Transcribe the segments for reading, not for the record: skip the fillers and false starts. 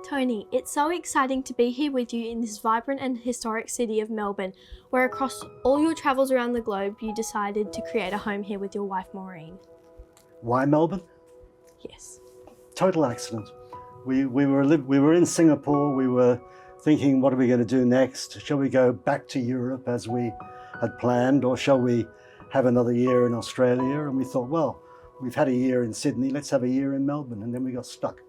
Tony, it's so exciting to be here with you in this vibrant and historic city of Melbourne, where across all your travels around the globe, you decided to create a home here with your wife, Maureen. Why Melbourne? Yes. Total accident. We were in Singapore. We were thinking, what are we going to do next? Shall we go back to Europe as we had planned, or shall we have another year in Australia? And we thought, well, we've had a year in Sydney, let's have a year in Melbourne. And then we got stuck.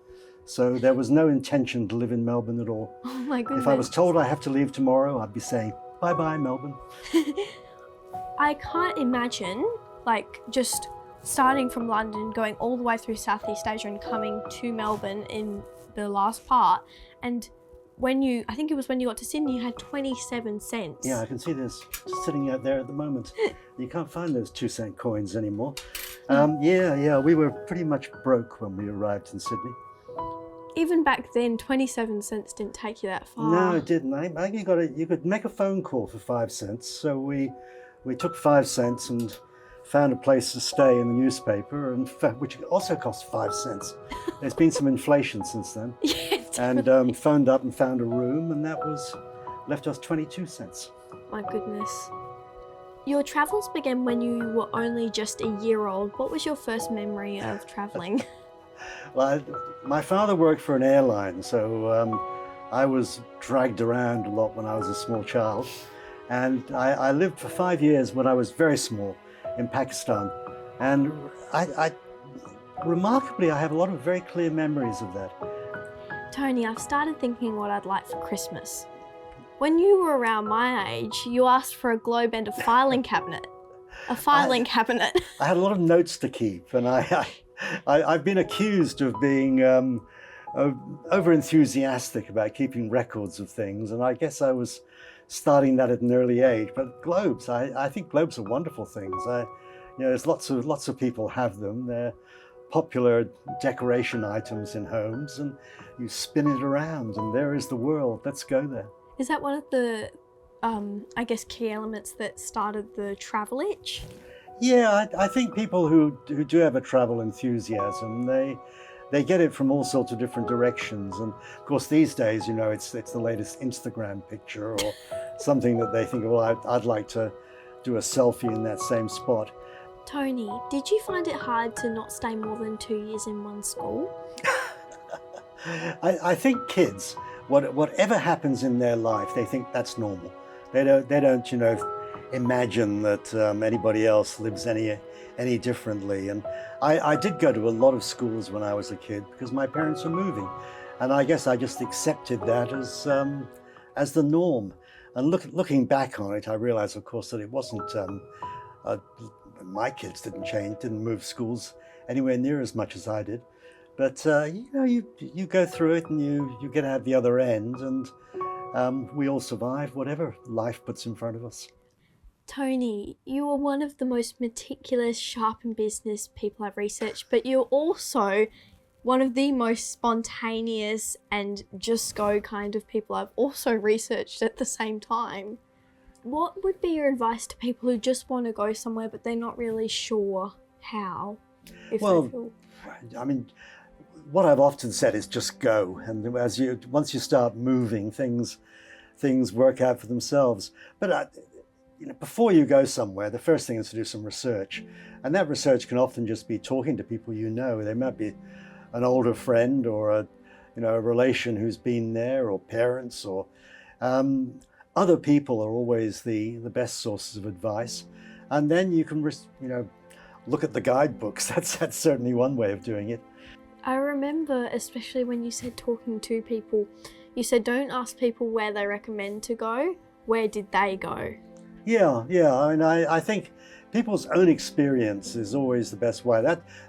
So there was no intention to live in Melbourne at all. Oh my goodness. If I was told I have to leave tomorrow, I'd be saying, bye-bye, Melbourne. I can't imagine, just starting from London, going all the way through Southeast Asia and coming to Melbourne in the last part. And I think it was when you got to Sydney, you had 27 cents. Yeah, I can see this sitting out there at the moment. You can't find those 2-cent coins anymore. We were pretty much broke when we arrived in Sydney. Even back then, 27 cents didn't take you that far. No, it didn't. You could make a phone call for 5 cents. So we took 5 cents and found a place to stay in the newspaper, which also cost 5 cents. There's been some inflation since then. Yes. And phoned up and found a room, and that left us 22 cents. My goodness. Your travels began when you were only just a year old. What was your first memory of traveling? Well, my father worked for an airline, so I was dragged around a lot when I was a small child. And I lived for 5 years when I was very small in Pakistan. And remarkably, I have a lot of very clear memories of that. Tony, I've started thinking what I'd like for Christmas. When you were around my age, you asked for a globe and a filing cabinet. A filing cabinet. I had a lot of notes to keep, and I've been accused of being over-enthusiastic about keeping records of things, and I guess I was starting that at an early age. But globes, I think globes are wonderful things. There's lots of people have them. They're popular decoration items in homes, and you spin it around, and there is the world. Let's go there. Is that one of the, key elements that started the travel itch? Yeah, I think people who do have a travel enthusiasm, they get it from all sorts of different directions. And of course, these days, it's the latest Instagram picture or something that they think, well, I'd like to do a selfie in that same spot. Tony, did you find it hard to not stay more than 2 years in one school? I think kids, whatever happens in their life, they think that's normal. They don't, imagine that anybody else lives any differently. And I did go to a lot of schools when I was a kid because my parents were moving, and I guess I just accepted that as the norm. And looking back on it, I realized, of course, that it wasn't. My kids didn't move schools anywhere near as much as I did. But you go through it, and you get out the other end, and we all survive whatever life puts in front of us. Tony, you are one of the most meticulous, sharp in business people I've researched, but you're also one of the most spontaneous and just go kind of people I've also researched at the same time. What would be your advice to people who just want to go somewhere but they're not really sure how? What I've often said is just go, and once you start moving, things work out for themselves. But before you go somewhere, the first thing is to do some research, and that research can often just be talking to people you know. They might be an older friend or a relation who's been there, or parents, or other people are always the best sources of advice. And then you can look at the guidebooks. That's certainly one way of doing it. I remember, especially when you said talking to people, you said don't ask people where they recommend to go. Where did they go? Yeah. I think people's own experience is always the best way.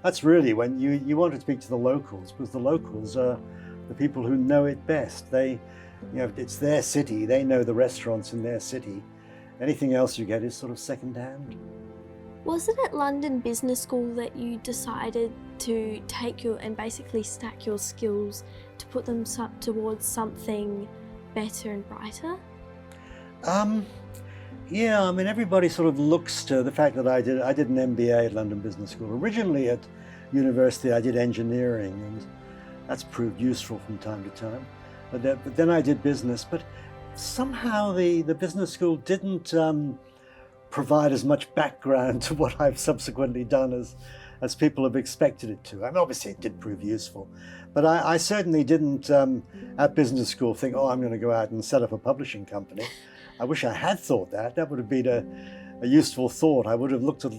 That's really when you want to speak to the locals, because the locals are the people who know it best. It's their city. They know the restaurants in their city. Anything else you get is sort of secondhand. Was it at London Business School that you decided to take and basically stack your skills to put them towards something better and brighter? Yeah, everybody sort of looks to the fact that I did an MBA at London Business School. Originally at university I did engineering, and that's proved useful from time to time. but then I did business. But somehow the business school didn't provide as much background to what I've subsequently done as people have expected it to. I mean, obviously it did prove useful, but I certainly didn't at business school think, oh, I'm going to go out and set up a publishing company. I wish I had thought that. That would have been a useful thought. I would have looked at,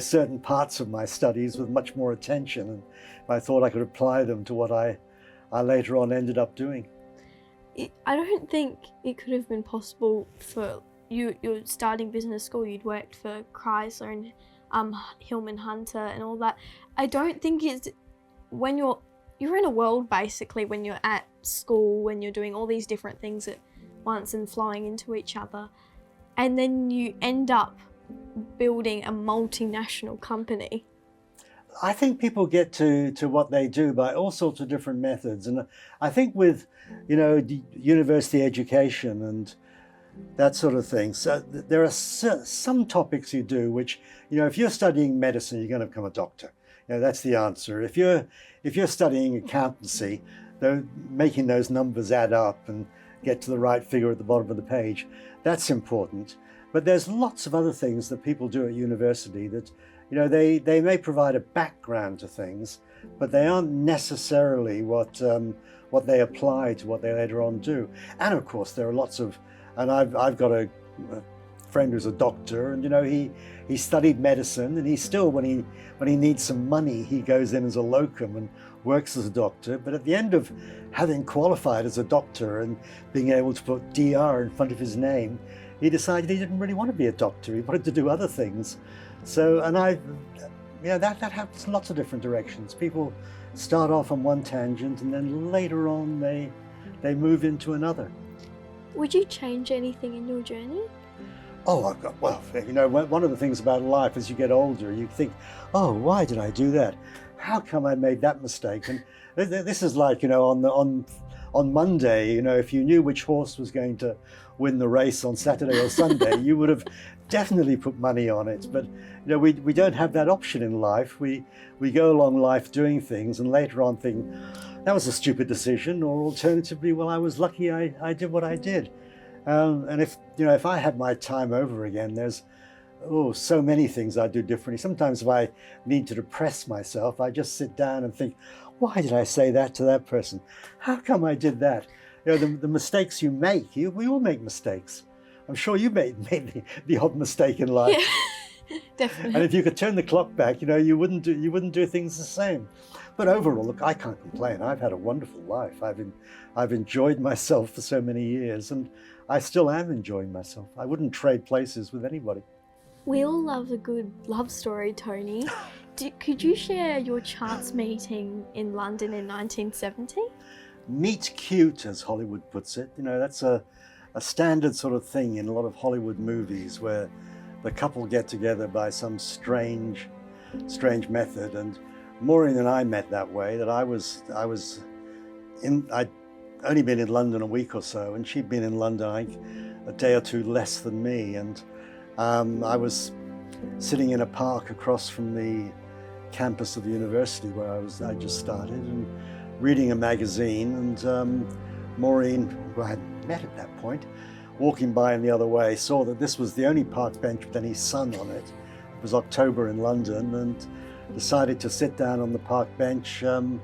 certain parts of my studies with much more attention, and I thought I could apply them to what I later on ended up doing. I don't think it could have been possible for you're starting business school. You'd worked for Chrysler and Hillman Hunter and all that. I don't think it's when you're in a world basically when you're at school, when you're doing all these different things at once and flowing into each other, and then you end up building a multinational company. I think people get to what they do by all sorts of different methods, and I think with university education and that sort of thing, so there are some topics you do which, if you're studying medicine, you're going to become a doctor. That's the answer. If you're studying accountancy, making those numbers add up and get to the right figure at the bottom of the page, that's important. But there's lots of other things that people do at university that, they may provide a background to things, but they aren't necessarily what they apply to what they later on do. And of course, there are lots of, and I've got a friend who's a doctor, and he studied medicine, and he still, when he needs some money, he goes in as a locum and works as a doctor. But at the end of having qualified as a doctor and being able to put DR in front of his name, he decided he didn't really want to be a doctor. He wanted to do other things. So, and that happens in lots of different directions. People start off on one tangent, and then later on they move into another. Would you change anything in your journey? Oh, one of the things about life as you get older, you think, oh, why did I do that? How come I made that mistake? And this is like, on Monday, if you knew which horse was going to win the race on Saturday or Sunday, you would have definitely put money on it. But we don't have that option in life. We go along life doing things, and later on think, that was a stupid decision, or alternatively, well, I was lucky I did what I did. And if I had my time over again, there's so many things I'd do differently. Sometimes if I need to depress myself, I just sit down and think, why did I say that to that person? How come I did that? The mistakes you make, we all make mistakes. I'm sure you made the odd mistake in life. Yeah, definitely. And if you could turn the clock back, you wouldn't do things the same. But overall, look, I can't complain. I've had a wonderful life. I've enjoyed myself for so many years, and I still am enjoying myself. I wouldn't trade places with anybody. We all love a good love story, Tony. Could you share your chance meeting in London in 1970? Meet cute, as Hollywood puts it. That's a standard sort of thing in a lot of Hollywood movies where the couple get together by some strange method. And Maureen and I met that way. That I'd only been in London a week or so, and she'd been in London a day or two less than me. And I was sitting in a park across from the campus of the university where I just started, and reading a magazine, and Maureen, who I hadn't met at that point, walking by in the other way, saw that this was the only park bench with any sun on it. It was October in London, and decided to sit down on the park bench and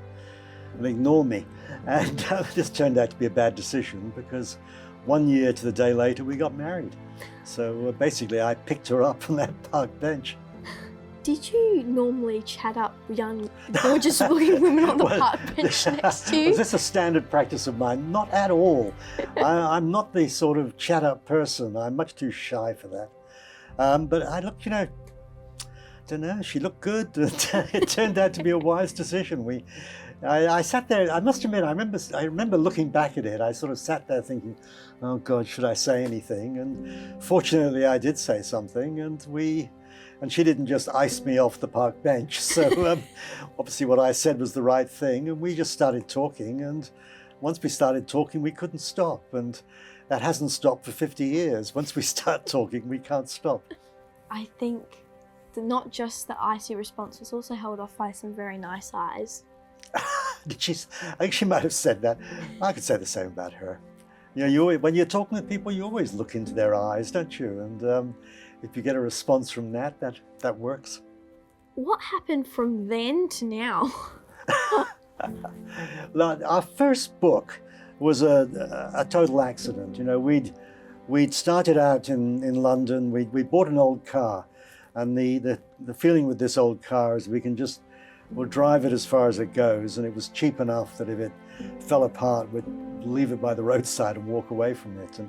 ignore me. And this turned out to be a bad decision, because 1 year to the day later we got married. So basically I picked her up from that park bench. Did you normally chat up young, gorgeous looking women on the park bench next to you? Was this a standard practice of mine? Not at all. I'm not the sort of chat up person. I'm much too shy for that. But I looked, don't know, she looked good. It turned out to be a wise decision. I sat there, I must admit, I remember looking back at it, I sort of sat there thinking, oh God, should I say anything? And fortunately I did say something, and she didn't just ice me off the park bench. So obviously what I said was the right thing, and we just started talking, and once we started talking, we couldn't stop, and that hasn't stopped for 50 years. Once we start talking, we can't stop. I think that not just the icy response was also held off by some very nice eyes. I think she might have said that. I could say the same about her. You know, when you're talking with people, you always look into their eyes, don't you? And if you get a response from that works. What happened from then to now? Our first book was a total accident. You know, we'd started out in London. We bought an old car, and the feeling with this old car is we'll drive it as far as it goes, and it was cheap enough that if it fell apart, we'd leave it by the roadside and walk away from it. And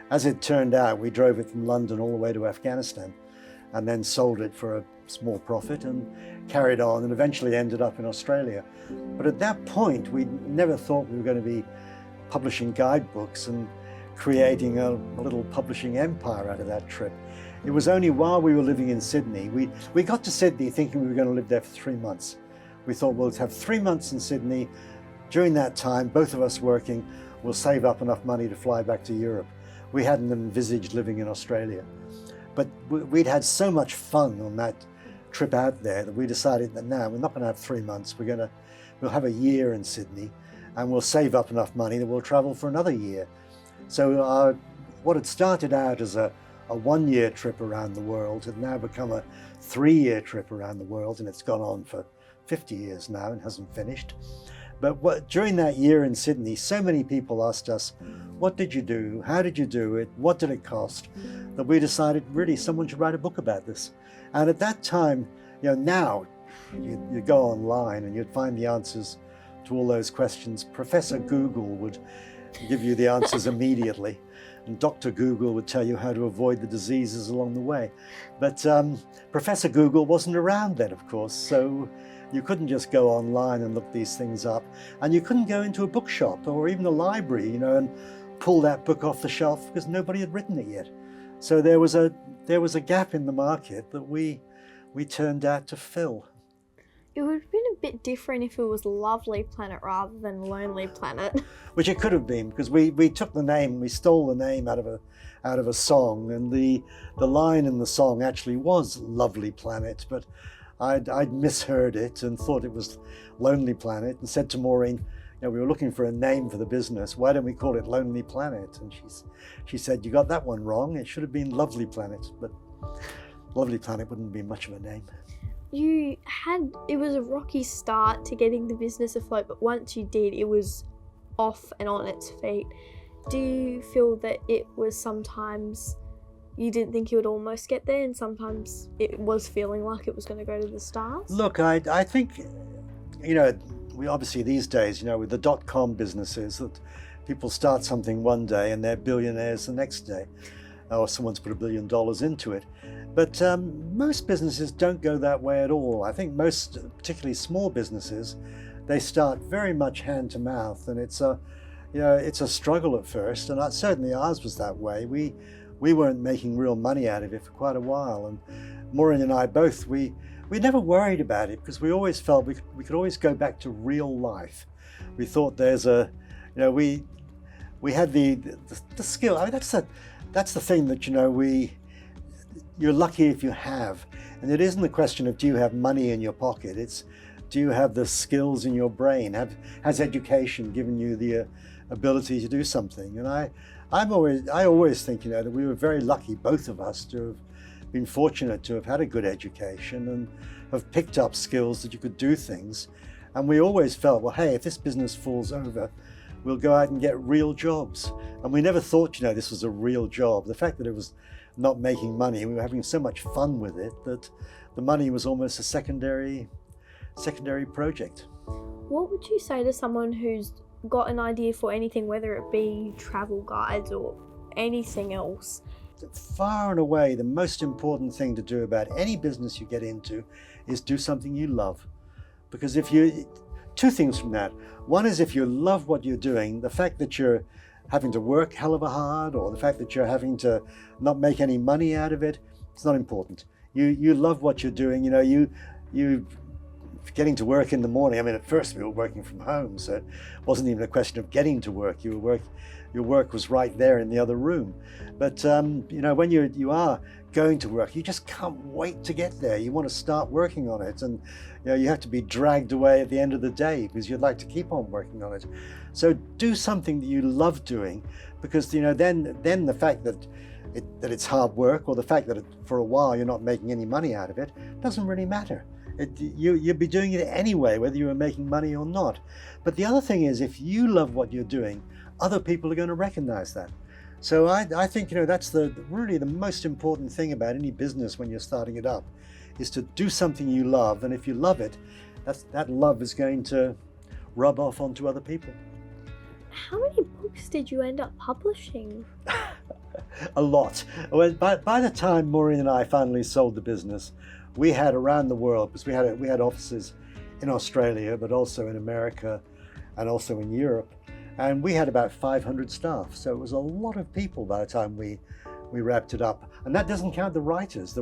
as it turned out, we drove it from London all the way to Afghanistan, and then sold it for a small profit and carried on, and eventually ended up in Australia. But at that point, we never thought we were going to be publishing guidebooks and creating a little publishing empire out of that trip. It was only while we were living in Sydney. We got to Sydney thinking we were going to live there for 3 months. We thought we'll have 3 months in Sydney. During that time, both of us working, we'll save up enough money to fly back to Europe. We hadn't envisaged living in Australia. But we'd had so much fun on that trip out there that we decided that now we're not going to have 3 months. We'll have a year in Sydney, and we'll save up enough money that we'll travel for another year. So what had started out as a 1-year trip around the world had now become a 3-year trip around the world, and it's gone on for 50 years now and hasn't finished. But during that year in Sydney, so many people asked us, what did you do? How did you do it? What did it cost? That we decided really someone should write a book about this. And at that time, you know, now you go online and you'd find the answers to all those questions. Professor Google would give you the answers immediately. And Dr. Google would tell you how to avoid the diseases along the way. But Professor Google wasn't around then, of course, so you couldn't just go online and look these things up. And you couldn't go into a bookshop or even a library, you know, and pull that book off the shelf because nobody had written it yet. So there was a gap in the market that we turned out to fill. It would have been a bit different if it was Lovely Planet rather than Lonely Planet. Which it could have been, because we took the name, we stole the name out of a song, and the line in the song actually was Lovely Planet, but I'd misheard it and thought it was Lonely Planet, and said to Maureen, you know, we were looking for a name for the business, why don't we call it Lonely Planet? And she said, you got that one wrong, it should have been Lovely Planet, but Lovely Planet wouldn't be much of a name. It was a rocky start to getting the business afloat, but once you did, it was off and on its feet. Do you feel that it was sometimes you didn't think you would almost get there, and sometimes it was feeling like it was going to go to the stars? Look, I think, you know, we obviously these days, you know, with the .com businesses, that people start something one day and they're billionaires the next day, or someone's put $1 billion into it. But most businesses don't go that way at all. I think most, particularly small businesses, they start very much hand to mouth, and it's a struggle at first. And certainly ours was that way. We weren't making real money out of it for quite a while, and Maureen and I both we never worried about it because we always felt we could always go back to real life. We thought we had the skill. I mean, that's the thing that, you know, you're lucky if you have. And it isn't a question of do you have money in your pocket, it's do you have the skills in your brain? Has education given you the ability to do something? And I always think, you know, that we were very lucky, both of us, to have been fortunate to have had a good education and have picked up skills that you could do things. And we always felt, well, hey, if this business falls over, we'll go out and get real jobs. And we never thought, you know, this was a real job. The fact that it was not making money, we were having so much fun with it that the money was almost a secondary project. What would you say to someone who's got an idea for anything, whether it be travel guides or anything else? Far and away, the most important thing to do about any business you get into is do something you love. Because two things from that. One is if you love what you're doing, the fact that you're having to work hell of a hard, or the fact that you're having to not make any money out of it, it's not important. You love what you're doing. You know, you getting to work in the morning. I mean, at first we were working from home, so it wasn't even a question of getting to work. Your work was right there in the other room. But you know, when you are going to work. You just can't wait to get there. You want to start working on it, and you have to be dragged away at the end of the day because you'd like to keep on working on it. So do something that you love doing, because then the fact that it's hard work, or the fact that for a while you're not making any money out of it, doesn't really matter. You'd be doing it anyway, whether you were making money or not. But the other thing is, if you love what you're doing, other people are going to recognize that. So I think that's really the most important thing about any business when you're starting it up, is to do something you love, and if you love it, that love is going to rub off onto other people. How many books did you end up publishing? A lot. Well, by the time Maureen and I finally sold the business, we had around the world, because we had offices in Australia, but also in America and also in Europe, and we had about 500 staff. So it was a lot of people by the time we wrapped it up. And that doesn't count the writers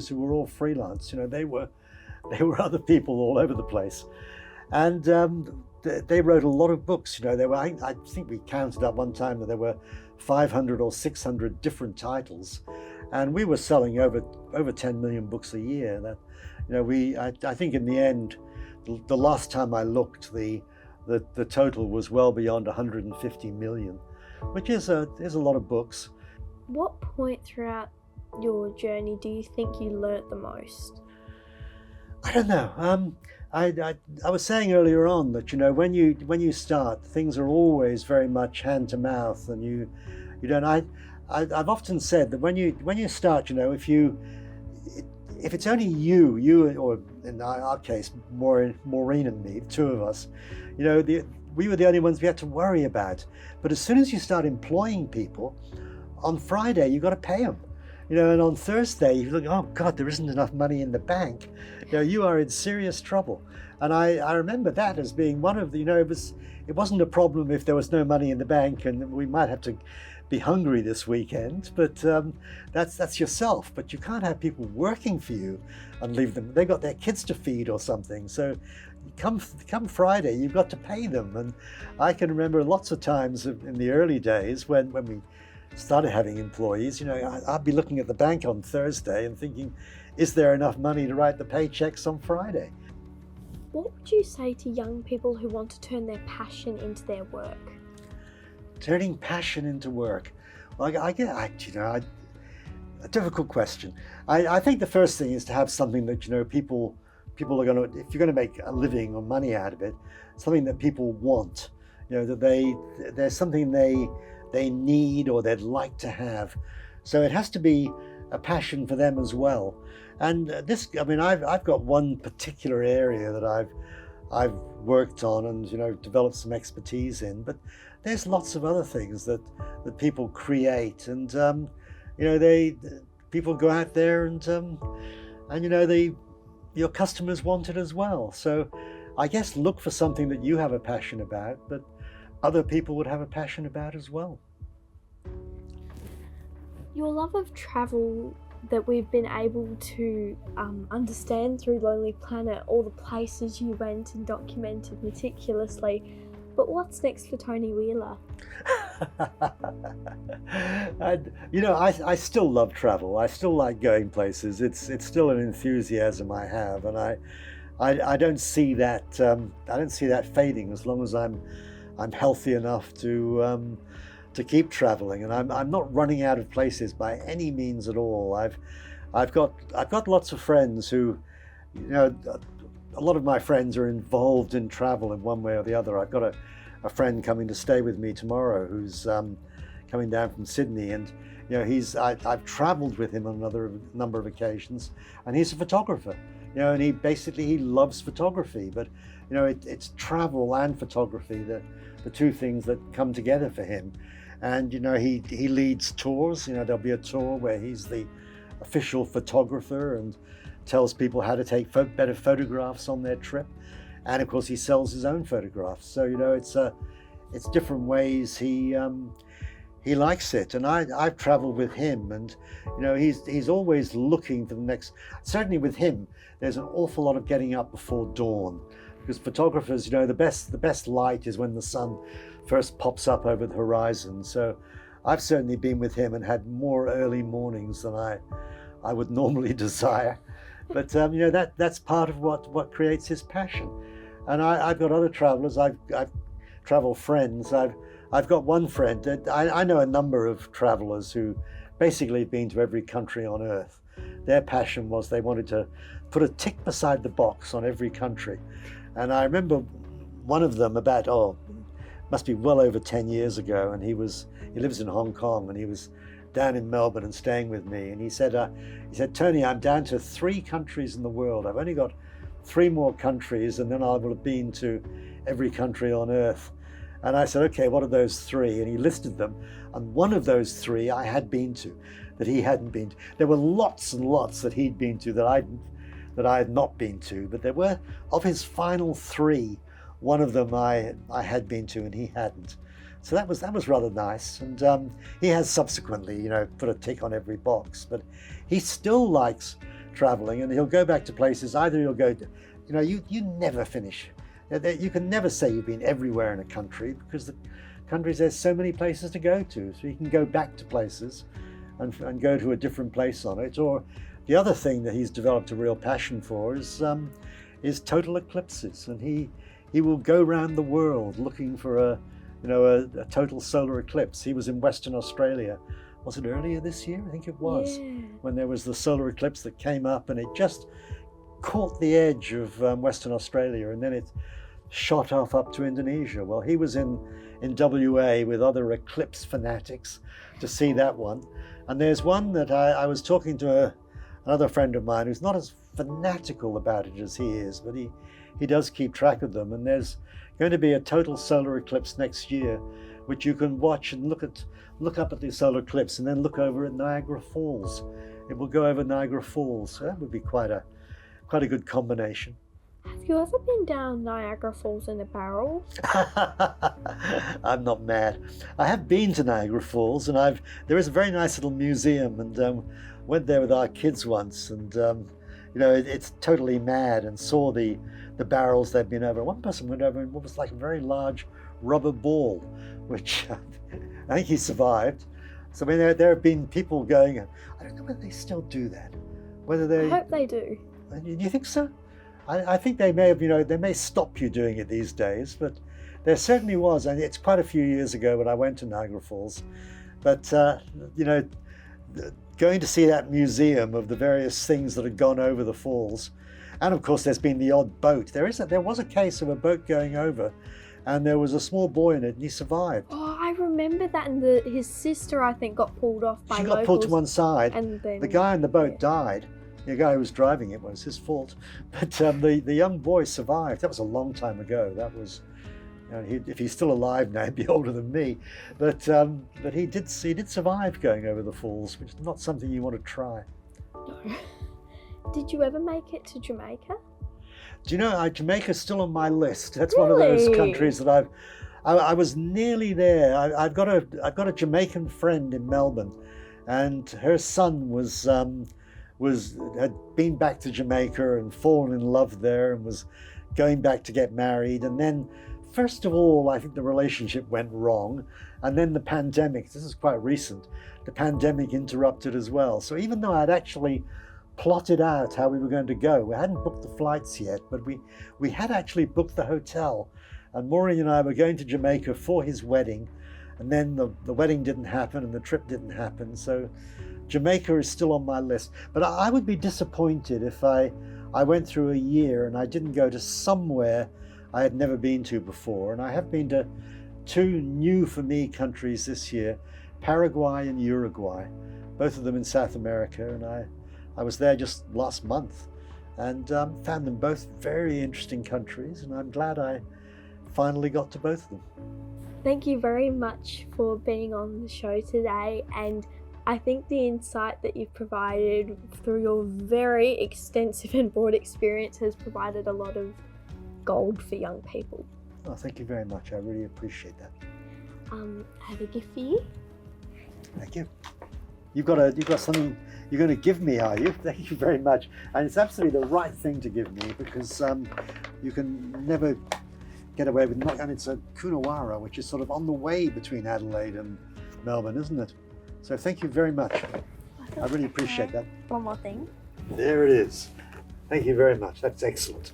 who were all freelance. They were other people all over the place, and they wrote a lot of books. I think we counted up one time that there were 500 or 600 different titles, and we were selling over 10 million books a year. I think in the end, the last time I looked, the total was well beyond 150 million, which is a lot of books. What point throughout your journey do you think you learnt the most? I don't know. I was saying earlier on that when you start, things are always very much hand to mouth, and you don't. I've often said that when you start, if it's only you, or in our case, Maureen and me, the two of us, we were the only ones we had to worry about. But as soon as you start employing people, on Friday you got to pay them. And on Thursday you look, oh God, there isn't enough money in the bank. You are in serious trouble. And I remember that as being one of the, it wasn't a problem if there was no money in the bank and we might have to be hungry this weekend, but that's yourself. But you can't have people working for you and leave them. They've got their kids to feed or something. So come Friday, you've got to pay them. And I can remember lots of times in the early days when we started having employees, I'd be looking at the bank on Thursday and thinking, is there enough money to write the paychecks on Friday? What would you say to young people who want to turn their passion into their work? Turning passion into work. Well, a difficult question. I think the first thing is to have something that people are going to, if you're going to make a living or money out of it, something that people want. That there's something they need or they'd like to have. So it has to be a passion for them as well. And I've got one particular area that I've worked on and developed some expertise in, but there's lots of other things that people create, and people go out there and your customers want it as well. So I guess look for something that you have a passion about, but other people would have a passion about as well. Your love of travel that we've been able to understand through Lonely Planet, all the places you went and documented meticulously. But what's next for Tony Wheeler? I still love travel. I still like going places. It's still an enthusiasm I have, and I don't see that fading as long as I'm healthy enough to keep traveling, and I'm not running out of places by any means at all. I've got lots of friends who, a lot of my friends are involved in travel in one way or the other. I've got a friend coming to stay with me tomorrow who's coming down from Sydney, and I've traveled with him on a number of occasions, and he's a photographer. And he loves photography, but it's travel and photography, the two things that come together for him. And he leads tours. There'll be a tour where he's the official photographer and tells people how to take better photographs on their trip. And of course he sells his own photographs. So it's different ways he likes it. And I've traveled with him, and he's always looking for the next. Certainly with him, there's an awful lot of getting up before dawn, because photographers, the best light is when the sun first pops up over the horizon. So I've certainly been with him and had more early mornings than I would normally desire. But you know, that's part of what creates his passion. And I've got other travelers. I've travel friends. I've got one friend that I know a number of travelers who basically have been to every country on earth. Their passion was they wanted to put a tick beside the box on every country. And I remember one of them about, must be well over 10 years ago, and he lives in Hong Kong, and he was down in Melbourne and staying with me. And he said, Tony, I'm down to 3 countries in the world. I've only got 3 more countries, and then I will have been to every country on earth. And I said, okay, what are those 3? And he listed them. And one of those 3 I had been to, that he hadn't been to. There were lots and lots that he'd been to that I had not been to. But there were, of his final 3, one of them I had been to and he hadn't. So that was rather nice. And he has subsequently, you know, put a tick on every box. But he still likes traveling, and he'll go back to places. Either he'll go to, you know, you never finish. You can never say you've been everywhere in a country, because the countries, there's so many places to go to. So you can go back to places and go to a different place on it. Or the other thing that he's developed a real passion for is total eclipses. And he will go around the world looking for a total solar eclipse. He was in Western Australia. Was it earlier this year? I think it was. Yeah. When there was the solar eclipse that came up, and it just caught the edge of Western Australia, and then it shot off up to Indonesia. Well, he was in WA with other eclipse fanatics to see that one. And there's one that I was talking to another friend of mine who's not as fanatical about it as he is, but he does keep track of them. And there's going to be a total solar eclipse next year, which you can watch and look up at the solar eclipse and then look over at Niagara Falls. It will go over Niagara Falls. So that would be quite a good combination. Have you ever been down Niagara Falls in a barrel? I'm not mad. I have been to Niagara Falls, and there is a very nice little museum, and went there with our kids once, and it's totally mad, and saw the barrels they've been over. One person went over in what was like a very large rubber ball, which I think he survived. So I mean, there have been people going. I don't know whether they still do that. I hope they do. You think so? I think they may have, they may stop you doing it these days, but there certainly was, and it's quite a few years ago when I went to Niagara Falls. But, going to see that museum of the various things that had gone over the falls, and of course there's been the odd boat. There was a case of a boat going over, and there was a small boy in it, and he survived. Oh, I remember that, and his sister, I think, got pulled off by locals. She got pulled to one side, and then, the guy in the boat died. The guy who was driving it was his fault, but the young boy survived. That was a long time ago. That was, if he's still alive now, he'd be older than me. But he did survive going over the falls, which is not something you want to try. No. Did you ever make it to Jamaica? Do you know, Jamaica's still on my list. That's Really? One of those countries that I was nearly there. I've got a Jamaican friend in Melbourne, and her son had been back to Jamaica and fallen in love there and was going back to get married. And then, first of all, I think the relationship went wrong. And then the pandemic, this is quite recent, the pandemic interrupted as well. So even though I'd actually plotted out how we were going to go, we hadn't booked the flights yet, but we had actually booked the hotel. And Maureen and I were going to Jamaica for his wedding. And then the wedding didn't happen and the trip didn't happen. So Jamaica is still on my list, but I would be disappointed if I went through a year and I didn't go to somewhere I had never been to before. And I have been to 2 new for me countries this year, Paraguay and Uruguay, both of them in South America. And I was there just last month and found them both very interesting countries. And I'm glad I finally got to both of them. Thank you very much for being on the show today, and I think the insight that you've provided through your very extensive and broad experience has provided a lot of gold for young people. Oh, thank you very much. I really appreciate that. I have a gift for you. Thank you. You've got something you're going to give me, are you? Thank you very much. And it's absolutely the right thing to give me, because you can never get away with not. And it's a Coonawarra, which is sort of on the way between Adelaide and Melbourne, isn't it? So thank you very much. I really appreciate that. One more thing. There it is. Thank you very much. That's excellent.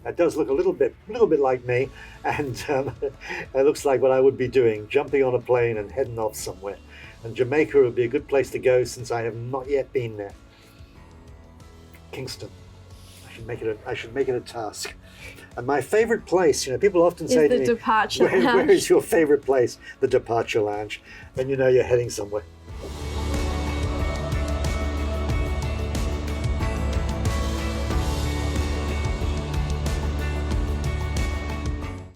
That does look a little bit like me, and it looks like what I would be doing, jumping on a plane and heading off somewhere. And Jamaica would be a good place to go since I have not yet been there. Kingston. I should make it a task. And my favorite place, people often say to me, Is the departure where lounge. is your favorite place? The departure lounge. Then you know you're heading somewhere.